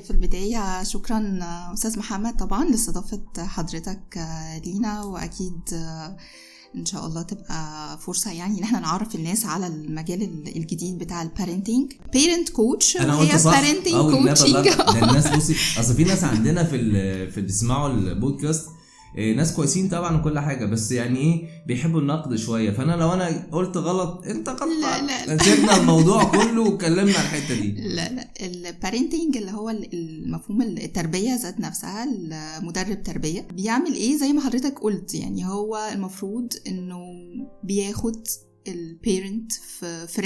في البداية شكرا أستاذ محمد طبعا لاستضافة حضرتك لينا، وأكيد إن شاء الله تبقى فرصة يعني إن احنا نعرف الناس على المجال الجديد بتاع البارنتينج. بيرنت كوتش هي بارنتينج كوتشنج. الناس بصي، أصل في ناس عندنا في بيسمعوا البودكاست ناس كويسين طبعا وكل حاجة، بس يعني ايه بيحبوا النقد شوية. فانا لو انا قلت غلط انت غلط، سيبنا الموضوع كله وكلمنا عن الحتة دي. لا البارنتينج اللي هو المفهوم التربية ذات نفسها. المدرب تربية بيعمل ايه زي ما حضرتك قلت، يعني هو المفروض انه بياخد البيرنت في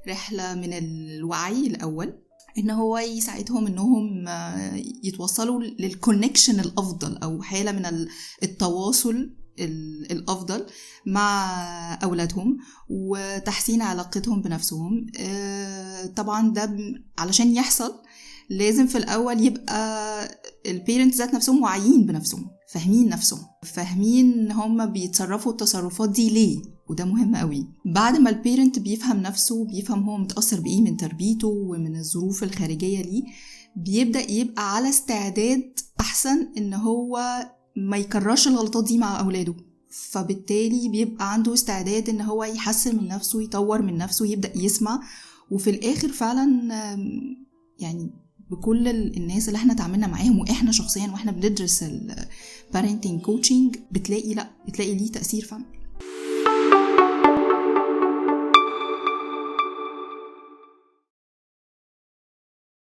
رحلة من الوعي الأول، ان هو يساعدهم انهم يتوصلوا للكونكشن الافضل او حالة من التواصل الافضل مع اولادهم وتحسين علاقتهم بنفسهم. طبعا ده علشان يحصل لازم في الاول يبقى البيرنتس ذات نفسهم واعيين بنفسهم، فاهمين نفسهم، فاهمين هم بيتصرفوا التصرفات دي ليه، وده مهم قوي. بعد ما البيرنت بيفهم نفسه، بيفهم هو متأثر بإيه من تربيته ومن الظروف الخارجية ليه، بيبدأ يبقى على استعداد أحسن إن هو ما يكررش الغلطات دي مع أولاده. فبالتالي بيبقى عنده استعداد إن هو يحسن من نفسه، يطور من نفسه، يبدأ يسمع. وفي الآخر فعلا يعني بكل الناس اللي احنا تعاملنا معاهم واحنا شخصيا واحنا بندرس البارنتينج كوتشنج بتلاقي ليه تأثير فعلا.